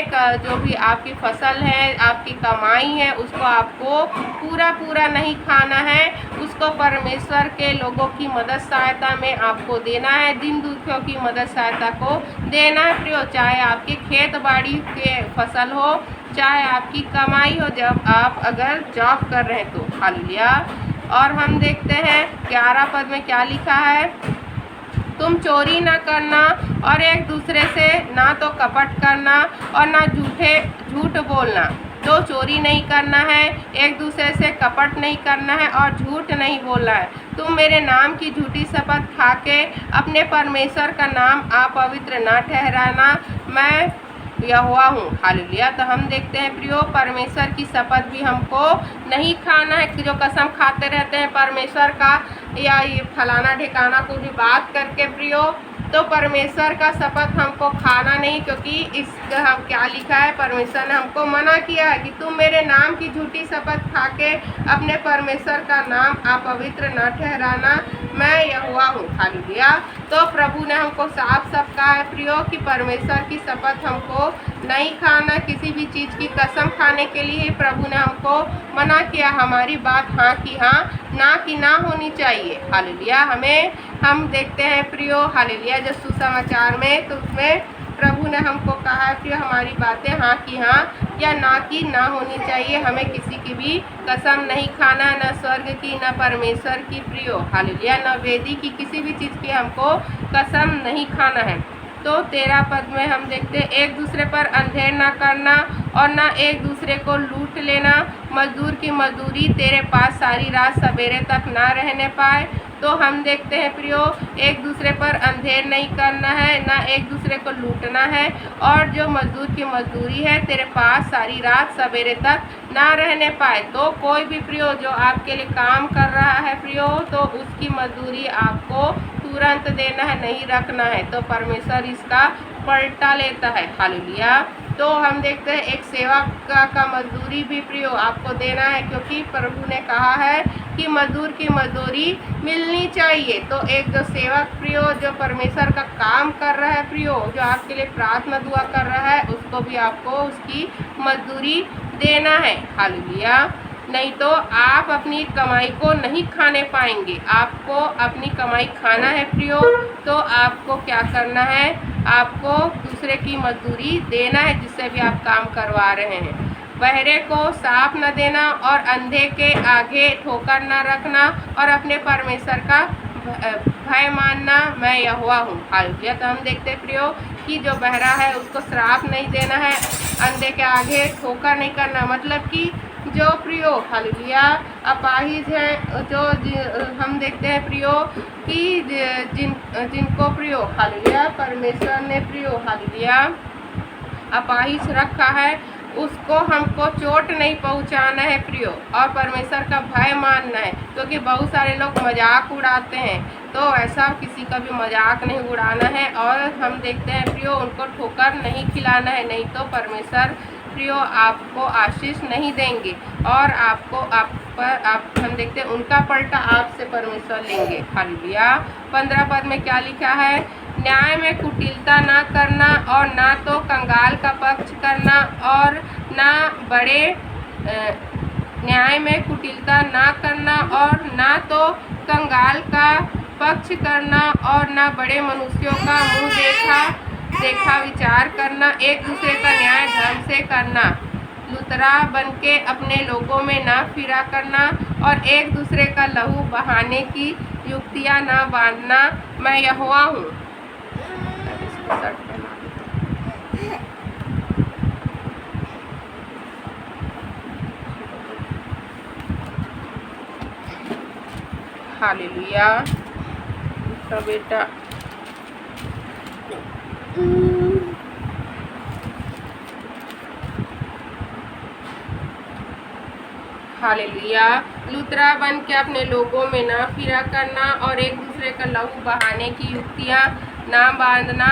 Speaker 1: जो भी आपकी फसल है, आपकी कमाई है, उसको आपको पूरा नहीं खाना है, उसको परमेश्वर के लोगों की मदद सहायता में आपको देना है, दिन दुखियों की मदद सहायता को देना है प्रियो। चाहे आपके खेत बाड़ी के फसल हो, चाहे आपकी कमाई हो, जब आप अगर जॉब कर रहे हैं तो। हालेलुया। और हम देखते हैं 11 पद में क्या लिखा है, तुम चोरी ना करना और एक दूसरे से ना तो कपट करना और ना झूठ बोलना। तो चोरी नहीं करना है, एक दूसरे से कपट नहीं करना है और झूठ नहीं बोलना है। तुम मेरे नाम की झूठी शपथ खा के अपने परमेश्वर का नाम अपवित्र ना ठहराना। मैं यहोवा हूँ। हालेलुया। तो हम देखते हैं प्रियो, परमेश्वर की शपथ भी हमको नहीं खाना है कि जो कसम खाते रहते हैं परमेश्वर का, या ये फलाना ठिकाना को भी बात करके प्रियो, तो परमेश्वर का शपथ हमको खाना नहीं, क्योंकि इस हम क्या लिखा है, परमेश्वर ने हमको मना किया है कि तुम मेरे नाम की झूठी शपथ खा के अपने परमेश्वर का नाम अपवित्र न ठहराना। मैं यहोवा हूँ। हालेलुया। तो प्रभु ने हमको साफ साफ कहा है प्रियो कि परमेश्वर की शपथ हमको नहीं खाना, किसी भी चीज़ की कसम खाने के लिए प्रभु ने हमको मना किया। हमारी बात हाँ की हाँ, ना की ना होनी चाहिए। हालेलुया। हम देखते हैं प्रियो, हालेलुया, जो सुसमाचार में, तो उसमें प्रभु ने हमको कहा है प्रियो हमारी बातें हाँ की हाँ या ना की ना होनी चाहिए। हमें किसी की भी कसम नहीं खाना, न स्वर्ग की, न परमेश्वर की प्रियो। हालेलुया। न वेदी की, किसी भी चीज़ की हमको कसम नहीं खाना है। तो 13 पद में हम देखते हैं, एक दूसरे पर अंधेर ना करना और ना एक दूसरे को लूट लेना। मजदूर की मजदूरी तेरे पास सारी रात सवेरे तक ना रहने पाए। तो हम देखते हैं प्रियो, एक दूसरे पर अंधेर नहीं करना है, ना एक दूसरे को लूटना है, और जो मजदूर की मजदूरी है तेरे पास सारी रात सवेरे तक ना रहने पाए। तो कोई भी प्रियो जो आपके लिए काम कर रहा है प्रियो, तो उसकी मजदूरी आपको तुरंत देना है, नहीं रखना है। तो परमेश्वर इसका पलटा लेता है। हालेलुया। तो हम देखते हैं एक सेवक का मजदूरी भी प्रियो आपको देना है, क्योंकि प्रभु ने कहा है कि मजदूर की मजदूरी मिलनी चाहिए। तो एक जो सेवक प्रियो जो परमेश्वर का काम कर रहा है प्रियो, जो आपके लिए प्रार्थना दुआ कर रहा है, उसको भी आपको उसकी मजदूरी देना है। हालेलुया। नहीं तो आप अपनी कमाई को नहीं खाने पाएंगे। आपको अपनी कमाई खाना है प्रियो, तो आपको क्या करना है, आपको दूसरे की मजदूरी देना है जिससे भी आप काम करवा रहे हैं। बहरे को साफ न देना और अंधे के आगे ठोकर न रखना और अपने परमेश्वर का भय मानना। मैं यहोवा हूँ। हालेलुया। तो हम देखते प्रियो कि जो बहरा है उसको श्राप नहीं देना है, अंधे के आगे ठोकर नहीं करना। मतलब कि जो प्रियो, हालेलुया, अपाहिज है, जो हम देखते हैं प्रियो कि जिनको प्रियो, हालेलुया, परमेश्वर ने प्रियो, हालेलुया, अपाहिज रखा है, उसको हमको चोट नहीं पहुंचाना है प्रियो, और परमेश्वर का भय मानना है। क्योंकि बहुत सारे लोग मजाक उड़ाते हैं, तो ऐसा किसी का भी मजाक नहीं उड़ाना है। और हम देखते हैं प्रियो उनको ठोकर नहीं खिलाना है, नहीं तो परमेश्वर प्रियो आपको आशीष नहीं देंगे, और हम देखते हैं उनका पलटा आपसे परमेश्वर लेंगे। हालेलुया। 15 पद में क्या लिखा है, न्याय में कुटिलता ना करना और ना तो कंगाल का पक्ष करना और ना बड़े न्याय में कुटिलता ना करना और ना तो कंगाल का पक्ष करना और ना बड़े मनुष्यों का मुंह देखा विचार करना, एक दूसरे का न्याय धर्म से करना, लुतरा बनके अपने लोगों में ना फिरा करना और एक दूसरे का लहू बहाने की युक्तियां ना बांधना, मैं यहोवा हूँ। हालेलुया। तो बेटा हालेलुया। लुतरा बन के अपने लोगों में ना फिरा करना और एक दूसरे का लहू बहाने की युक्तियां ना बांधना,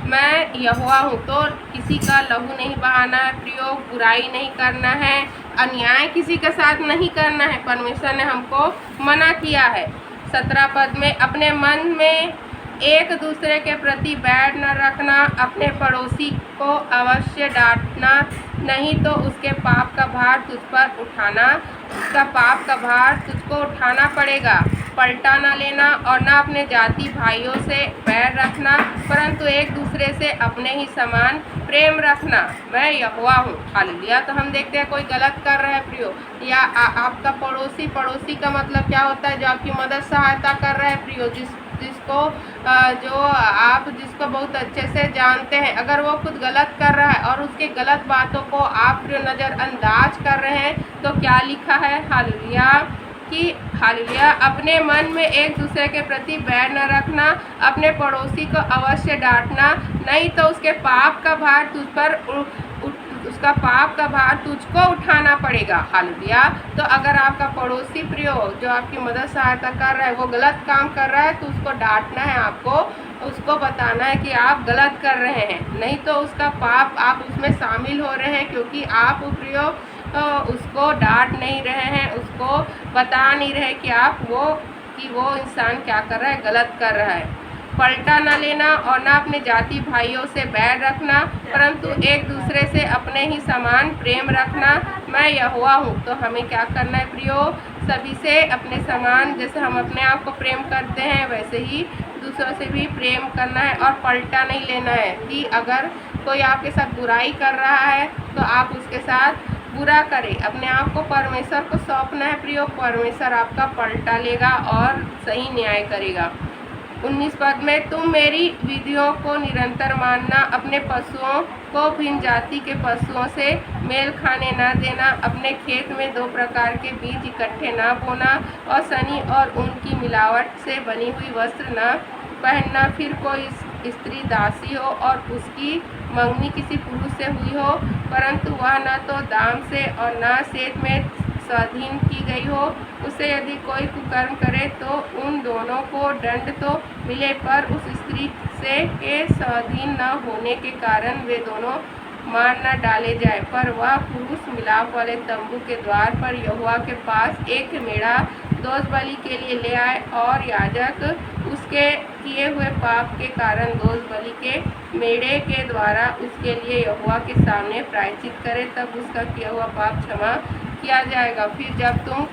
Speaker 1: मैं यहोवा हूँ। तो किसी का लहू नहीं बहाना है प्रियो, बुराई नहीं करना है, अन्याय किसी के साथ नहीं करना है, परमेश्वर ने हमको मना किया है। 17 पद में अपने मन में एक दूसरे के प्रति बैर न रखना, अपने पड़ोसी को अवश्य डांटना, नहीं तो उसके पाप का भार तुझ पर उठाना, उसका पाप का भार तुझको उठाना पड़ेगा। पलटा न लेना और न अपने जाति भाइयों से बैर रखना, परंतु एक दूसरे से अपने ही समान प्रेम रखना, मैं यहोवा हूँ। हालेलुया। तो हम देखते हैं कोई गलत कर रहा है प्रियो, या आपका पड़ोसी का मतलब क्या होता है? जो आपकी मदद सहायता कर रहा है प्रियो, जिसको बहुत अच्छे से जानते हैं। अगर वो खुद गलत कर रहा है और उसके गलत बातों को आप नज़रअंदाज कर रहे हैं, तो क्या लिखा है? हालेलुया कि हालेलुया, अपने मन में एक दूसरे के प्रति बैर न रखना, अपने पड़ोसी को अवश्य डांटना, नहीं तो उसके पाप का भार तुझ पर उसका पाप का भार तुझको उठाना पड़ेगा। हालेलुया। तो अगर आपका पड़ोसी प्रियो जो आपकी मदद सहायता कर रहा है वो गलत काम कर रहा है, तो उसको डांटना है, आपको उसको बताना है कि आप गलत कर रहे हैं, नहीं तो उसका पाप आप उसमें शामिल हो रहे हैं, क्योंकि आप प्रियो उसको डांट नहीं रहे हैं, उसको बता नहीं रहे कि वो इंसान क्या कर रहा है, गलत कर रहा है। पलटा न लेना और न अपने जाति भाइयों से बैर रखना, परंतु एक दूसरे से अपने ही समान प्रेम रखना, मैं यहोवा हूँ। तो हमें क्या करना है प्रियो? सभी से अपने समान, जैसे हम अपने आप को प्रेम करते हैं वैसे ही दूसरों से भी प्रेम करना है और पलटा नहीं लेना है कि अगर कोई आपके साथ बुराई कर रहा है तो आप उसके साथ बुरा करें। अपने आप को परमेश्वर को सौंपना है प्रियो, परमेश्वर आपका पलटा लेगा और सही न्याय करेगा। 19 पद में तुम मेरी विधियों को निरंतर मानना, अपने पशुओं को भिन्न जाति के पशुओं से मेल खाने न देना, अपने खेत में 2 प्रकार के बीज इकट्ठे न बोना और सनी और ऊन की मिलावट से बनी हुई वस्त्र न पहनना। फिर कोई स्त्री दासी हो और उसकी मंगनी किसी पुरुष से हुई हो, परंतु वह न तो दाम से और न सेत में स्वाधीन की गई हो, उसे यदि कोई कुकर्म करे तो उन दोनों को दंड तो मिले, पर उस स्त्री से के स्वाधीन न होने के कारण वे दोनों मार न डाले जाए। पर वह पुरुष मिलाप वाले तंबू के द्वार पर यहोवा के पास एक मेढ़ा दोष बलि के लिए ले आए और याजक उसके किए हुए पाप के कारण दोष बलि के मेढ़े के द्वारा उसके लिए यहोवा के सामने प्रायश्चित करे, तब उसका किया हुआ पाप क्षमा किया जाएगा। फिर जब तुम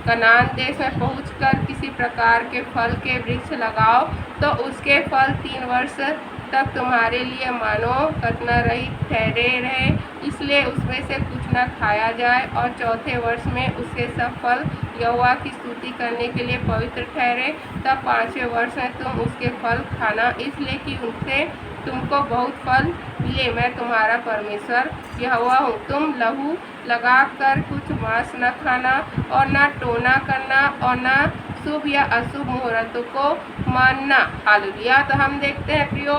Speaker 1: कनान देश में पहुंचकर किसी प्रकार के फल के वृक्ष लगाओ, तो उसके फल 3 वर्ष तक तुम्हारे लिए मानो कतना रहित ठहरे रहे, इसलिए उसमें से कुछ न खाया जाए, और 4थे वर्ष में उसके सब फल यहोवा की स्तुति करने के लिए पवित्र ठहरे। तब 5वें वर्ष में तुम उसके फल खाना, इसलिए कि उनसे तुमको बहुत फल मिले। मैं तुम्हारा परमेश्वर यहोवा हूँ। तुम लहू लगाकर कुछ मांस न खाना और न टोना करना और न शुभ या अशुभ मुहूर्तों को मानना। हालेलुया। तो हम देखते हैं प्रियो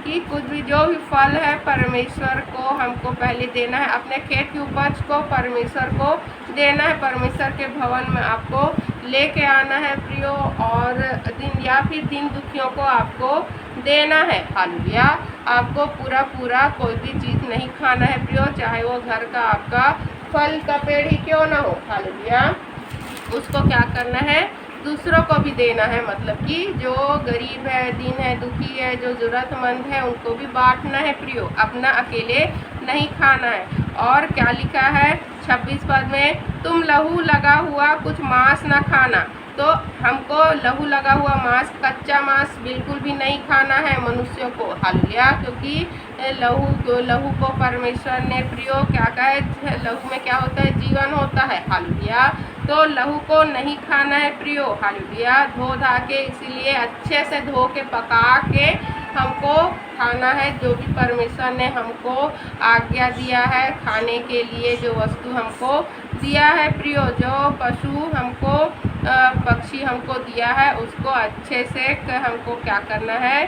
Speaker 1: कि कुछ भी जो भी फल है परमेश्वर को हमको पहले देना है, अपने खेत की उपज को परमेश्वर को देना है, परमेश्वर के भवन में आपको लेके आना है प्रियो, और दिन दुखियों को आपको देना है। हालेलुया। आपको पूरा कोई भी चीज़ नहीं खाना है प्रियो, चाहे वो घर का आपका फल का पेड़ ही क्यों ना हो। हालेलुया। उसको क्या करना है? दूसरों को भी देना है, मतलब कि जो गरीब है, दीन है, दुखी है, जो ज़रूरतमंद है, उनको भी बांटना है प्रियो, अपना अकेले नहीं खाना है। और क्या लिखा है 26 पद में? तुम लहू लगा हुआ कुछ मांस न खाना। तो हमको लहू लगा हुआ मांस, कच्चा मांस बिल्कुल भी नहीं खाना है मनुष्यों को। हालेलुया। क्योंकि लहू को परमेश्वर ने प्रियो क्या कहा है, लहू में क्या होता है, जीवन होता है। हालेलुया। तो लहू को नहीं खाना है प्रियो। हालेलुया। धो धा के, इसीलिए अच्छे से धो के पका के हमको खाना है, जो भी परमेश्वर ने हमको आज्ञा दिया है खाने के लिए, जो वस्तु हमको दिया है प्रियो, जो पशु हमको पक्षी हमको दिया है, उसको अच्छे से हमको क्या करना है,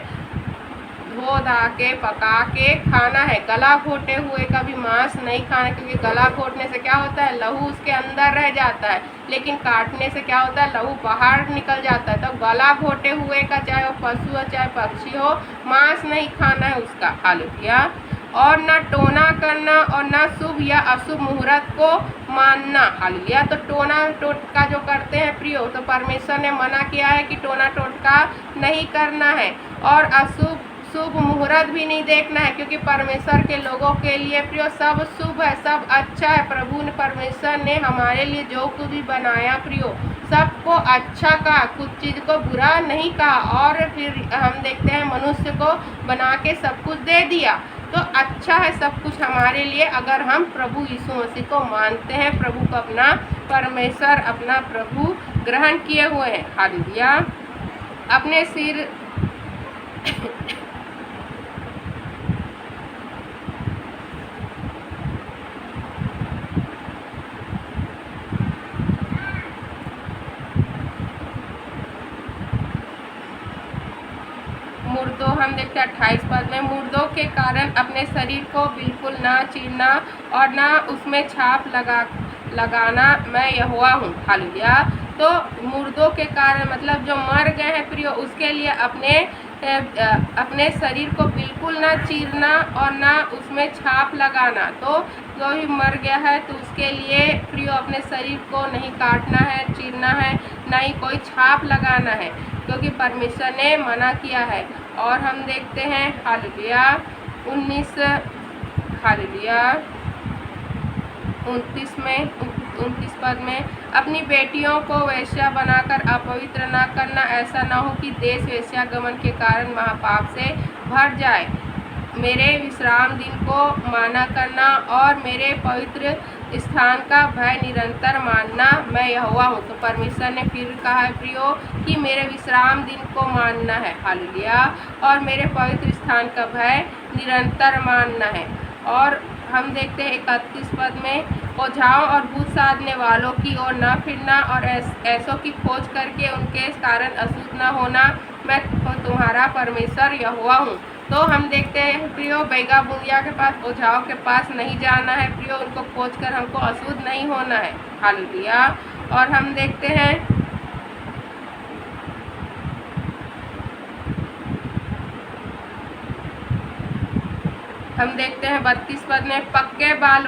Speaker 1: धो धा के पका के खाना है। गला घोटे हुए का भी मांस नहीं खाना, क्योंकि गला घोटने से क्या होता है, लहू उसके अंदर रह जाता है, लेकिन काटने से क्या होता है, लहू बाहर निकल जाता है। तो गला घोटे हुए का, चाहे वो पशु हो चाहे पक्षी हो, मांस नहीं खाना है उसका। हालेलुया। और न टोना करना और न शुभ या अशुभ मुहूर्त को मानना। हालेलुया। तो टोना टोटका जो करते हैं प्रियो, तो परमेश्वर ने मना किया है कि टोना टोटका नहीं करना है, और अशुभ शुभ मुहूर्त भी नहीं देखना है, क्योंकि परमेश्वर के लोगों के लिए प्रियो सब शुभ है, सब अच्छा है। प्रभु ने, परमेश्वर ने हमारे लिए जो कुछ भी बनाया प्रियो, सबको अच्छा कहा, कुछ चीज़ को बुरा नहीं कहा। और फिर हम देखते हैं मनुष्य को बना के सब कुछ दे दिया, तो अच्छा है सब कुछ हमारे लिए, अगर हम प्रभु यीशु मसीह को मानते हैं, प्रभु को अपना परमेश्वर, अपना प्रभु ग्रहण किए हुए हैं। हालेलुया। अपने सिर मुर्दों, हम देखते हैं 28 पद में, मुर्दों के कारण अपने शरीर को बिल्कुल ना चीरना और ना उसमें छाप लगाना, मैं यहोवा हूँ। हालेलुया। तो मुर्दों के कारण मतलब जो मर गए हैं प्रियो, उसके लिए अपने शरीर को बिल्कुल ना चीरना और ना उसमें छाप लगाना। तो जो भी मर गया है तो उसके लिए प्रियो अपने शरीर को नहीं काटना है, चीरना है, ना ही कोई छाप लगाना है, क्योंकि परमेश्वर ने मना किया है। और हम देखते हैं हालेलुया 29 पद में, अपनी बेटियों को वेश्या बनाकर अपवित्र न करना, ऐसा न हो कि देश वेश्यागमन के कारण महापाप से भर जाए। मेरे विश्राम दिन को माना करना और मेरे पवित्र स्थान का भय निरंतर मानना, मैं यहोवा हूँ। तो परमेश्वर ने फिर कहा है प्रियो कि मेरे विश्राम दिन को मानना है। हालेलुया। और मेरे पवित्र स्थान का भय निरंतर मानना है। और हम देखते हैं 31 पद में, ओझाओं और भूत साधने वालों की ओर न फिरना और ऐसों की खोज करके उनके कारण अशुद्ध न होना, मैं तुम्हारा परमेश्वर यहोवा हूँ। तो हम देखते हैं प्रियो, बैगा बुंदिया के पास, ओझाओं के पास नहीं जाना है प्रियो, उनको खोज कर हमको अशुद्ध नहीं होना है। हालेलुया। और हम देखते हैं हम देखते हैं 32 पद में, पक्के बाल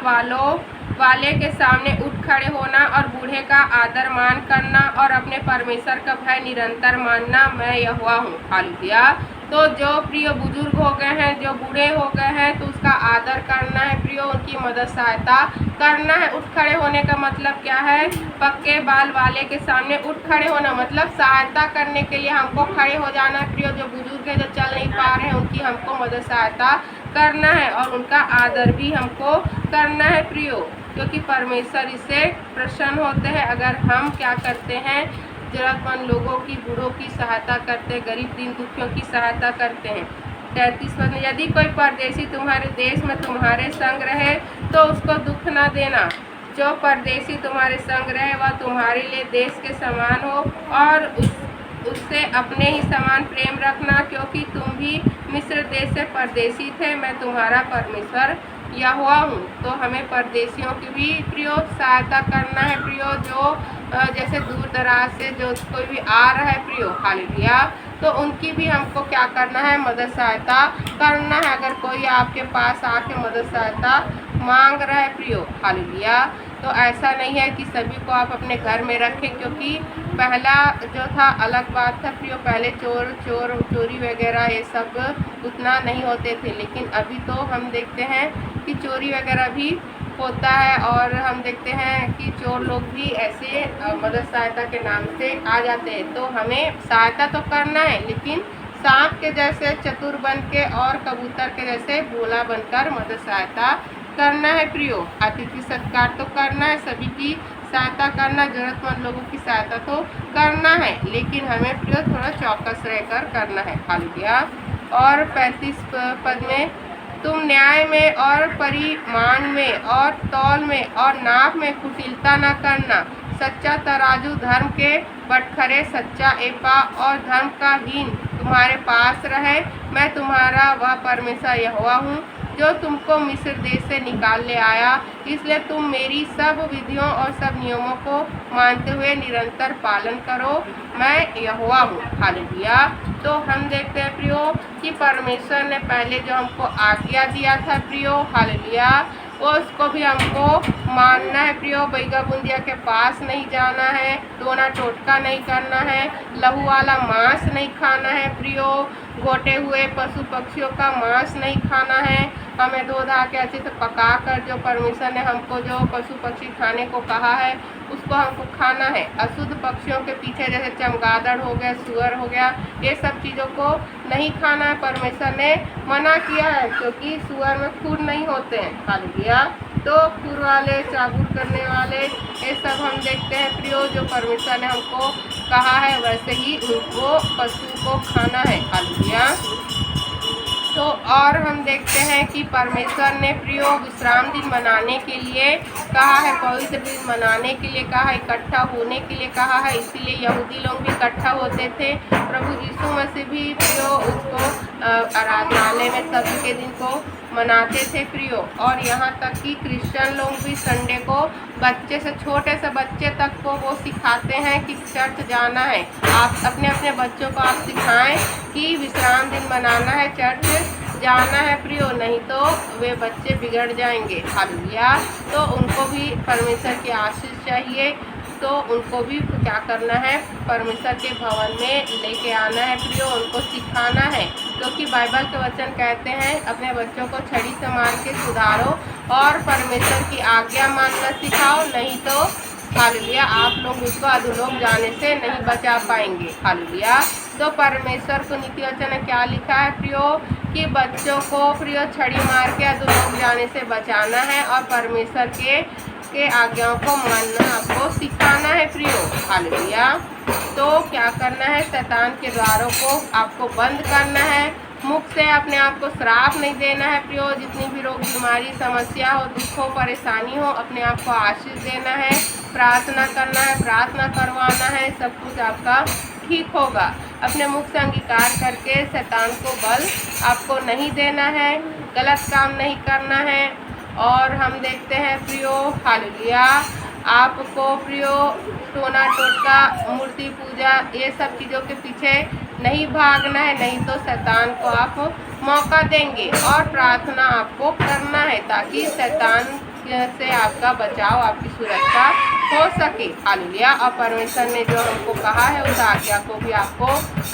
Speaker 1: वाले के सामने उठ खड़े होना और बूढ़े का आदर मान करना और अपने परमेश्वर का भय निरंतर मानना, मैं यहोवा हूँ। हालेलुया। तो जो प्रियो बुजुर्ग हो गए हैं, जो बूढ़े हो गए हैं, तो उसका आदर करना है प्रियो, उनकी मदद सहायता करना है। उठ खड़े होने का मतलब क्या है, पक्के बाल वाले के सामने उठ खड़े होना मतलब सहायता करने के लिए हमको खड़े हो जाना है प्रियो। जो बुजुर्ग है, जो चल नहीं पा रहे हैं, उनकी हमको मदद सहायता करना है और उनका आदर भी हमको करना है प्रियो, क्योंकि परमेश्वर इससे प्रसन्न होते हैं अगर हम क्या करते हैं, जरूरतमंद लोगों की, बूढ़ों की सहायता करते हैं, गरीब दीन दुखियों की सहायता करते हैं। 33 पद में, यदि कोई परदेशी तुम्हारे देश में तुम्हारे संग रहे तो उसको दुख न देना। जो परदेशी तुम्हारे संग रहे वह तुम्हारे लिए देश के समान हो और उससे अपने ही समान प्रेम रखना, क्योंकि तुम भी मिस्र देश से परदेशी थे। मैं तुम्हारा परमेश्वर यहोवा हूँ। तो हमें परदेशियों की भी प्रियो सहायता करना है प्रियो, जो जैसे दूर दराज से जो कोई भी आ रहा है प्रियो, हालेलुया, तो उनकी भी हमको क्या करना है, मदद सहायता करना है। अगर कोई आपके पास आके मदद सहायता मांग रहा है प्रियो, हालेलुया, तो ऐसा नहीं है कि सभी को आप अपने घर में रखें, क्योंकि पहला जो था अलग बात था प्रियो, पहले चोरी वगैरह ये सब उतना नहीं होते थे, लेकिन अभी तो हम देखते हैं कि चोरी वगैरह भी होता है। और हम देखते हैं कि चोर लोग भी ऐसे मदद सहायता के नाम से आ जाते हैं। तो हमें सहायता तो करना है, लेकिन सांप के जैसे चतुर बन के और कबूतर के जैसे भोला बनकर मदद सहायता करना है प्रियो। अतिथि सत्कार तो करना है, सभी की सहायता करना, जरूरतमंद लोगों की सहायता तो करना है, लेकिन हमें प्रियो थोड़ा चौकस रहकर करना है। हालेलुया। और 35 पद में, तुम न्याय में और परिमाण में और तौल में और नाप में कुटिलता न करना। सच्चा तराजू धर्म के बटखरे, सच्चा एपा और धर्म का हीन तुम्हारे पास रहे। मैं तुम्हारा वह परमेश्वर यहोवा हूँ जो तुमको मिस्र देश से निकाल ले आया। इसलिए तुम मेरी सब विधियों और सब नियमों को मानते हुए निरंतर पालन करो। मैं यहोवा हूँ। हालेलुया। तो हम देखते हैं प्रियो कि परमेश्वर ने पहले जो हमको आज्ञा दिया था प्रियो, हालेलुया, वो उसको भी हमको मानना है प्रियो। बैगा बुंदिया के पास नहीं जाना है, टोना टोटका नहीं करना है, लहू वाला मांस नहीं खाना है प्रियो, गोटे हुए पशु पक्षियों का मांस नहीं खाना है। हमें धो धा के अच्छे से पका कर जो परमेश्वर ने हमको जो पशु पक्षी खाने को कहा है उसको हमको खाना है। अशुद्ध पक्षियों के पीछे जैसे चमगादड़ हो गया, सुअर हो गया, ये सब चीज़ों को नहीं खाना है, परमेश्वर ने मना किया है, क्योंकि सुअर में खुर नहीं होते हैं। हालेलुया। तो खुर वाले, चाबुक करने वाले, ये सब हम देखते हैं प्रियो, जो परमेश्वर ने हमको कहा है वैसे ही उनको पशु को खाना है। हालेलुया। तो और हम देखते हैं कि परमेश्वर ने प्रियो विश्राम दिन मनाने के लिए कहा है, पवित्र दिन मनाने के लिए कहा है, इकट्ठा होने के लिए कहा है। इसीलिए यहूदी लोग भी इकट्ठा होते थे, प्रभु यीशु मसीह भी प्रियो उसको आराधनालय में सब्त के दिन को मनाते थे प्रियो। और यहाँ तक कि क्रिश्चियन लोग भी संडे को बच्चे से, छोटे से बच्चे तक को वो सिखाते हैं कि चर्च जाना है। आप अपने अपने बच्चों को आप सिखाएं कि विश्राम दिन मनाना है, चर्च जाना है प्रियो, नहीं तो वे बच्चे बिगड़ जाएंगे। हालेलुया। तो उनको भी परमेश्वर की आशीष चाहिए, तो उनको भी क्या करना है, परमेश्वर के भवन में लेके आना है प्रियो, उनको सिखाना है। क्योंकि बाइबल के वचन कहते हैं अपने बच्चों को छड़ी से मार के सुधारो और परमेश्वर की आज्ञा मानना सिखाओ, नहीं तो हालेलुया आप लोग उसको अधोलोक जाने से नहीं बचा पाएंगे। हालेलुया। तो परमेश्वर को नीति वचन में क्या लिखा है प्रियो, कि बच्चों को प्रियो छड़ी मार के अधोलोक जाने से बचाना है और परमेश्वर के आज्ञाओं को मानना आपको सिखाना है प्रियो। हालेलुया। तो क्या करना है, शैतान के द्वारों को आपको बंद करना है, मुख से अपने आप को श्राप नहीं देना है प्रियो। जितनी भी रोग बीमारी समस्या हो, दुख हो, परेशानी हो, अपने आप को आशीष देना है, प्रार्थना करना है, प्रार्थना करवाना है, सब कुछ आपका ठीक होगा। अपने मुख से अंगीकार करके शैतान को बल आपको नहीं देना है, गलत काम नहीं करना है। और हम देखते हैं प्रियो, हालेलुया, आपको प्रियो टोना टोटका, मूर्ति पूजा, ये सब चीज़ों के पीछे नहीं भागना है, नहीं तो शैतान को आप मौका देंगे। और प्रार्थना आपको करना है ताकि शैतान से आपका बचाव, आपकी सुरक्षा हो सके। हालेलुया। और परमेश्वर ने जो हमको कहा है उस आज्ञा को भी आपको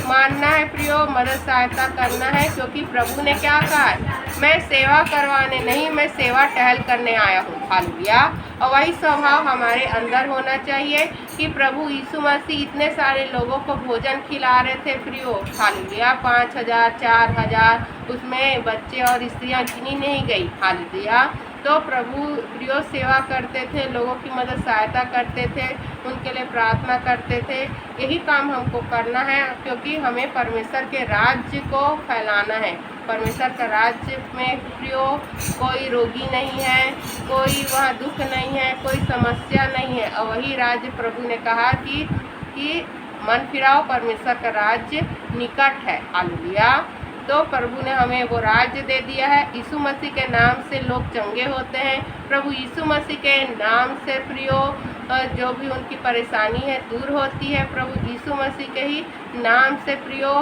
Speaker 1: मानना है प्रियो, मदद सहायता करना है, क्योंकि प्रभु ने क्या कहा है, मैं सेवा करवाने नहीं, मैं सेवा टहल करने आया हूँ। हालेलुया। और वही स्वभाव हमारे अंदर होना चाहिए कि प्रभु यीशु मसीह इतने सारे लोगों को भोजन खिला रहे थे प्रियो। हालेलुया। 5000, 4000, उसमें बच्चे और स्त्रियां गिनी नहीं गई। हालेलुया। तो प्रभु प्रियो सेवा करते थे, लोगों की मदद सहायता करते थे, उनके लिए प्रार्थना करते थे। यही काम हमको करना है, क्योंकि हमें परमेश्वर के राज्य को फैलाना है। परमेश्वर का राज्य में प्रियो कोई रोगी नहीं है, कोई वहाँ दुख नहीं है, कोई समस्या नहीं है। और वही राज्य प्रभु ने कहा कि मन फिराओ, परमेश्वर का राज्य निकट है। हालेलुया। तो प्रभु ने हमें वो राज्य दे दिया है। यीशु मसीह के नाम से लोग चंगे होते हैं। प्रभु यीशु मसीह के नाम से प्रियो जो भी उनकी परेशानी है दूर होती है। प्रभु यीशु मसीह के ही नाम से प्रियो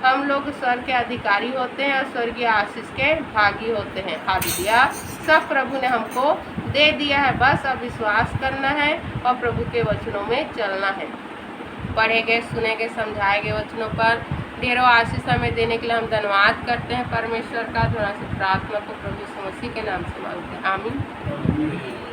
Speaker 1: हम लोग स्वर्ग के अधिकारी होते हैं और स्वर्गीय आशीष के भागी होते हैं। हालेलुया। सब प्रभु ने हमको दे दिया है, बस अब विश्वास करना है और प्रभु के वचनों में चलना है। पढ़े गए, सुने गए, समझाए गए वचनों पर ढेरों आशीष हमें देने के लिए हम धन्यवाद करते हैं परमेश्वर का। थोड़ा सा प्रार्थना को प्रभु यीशु मसीह के नाम से मांगते हैं। आमीन।
Speaker 2: में है।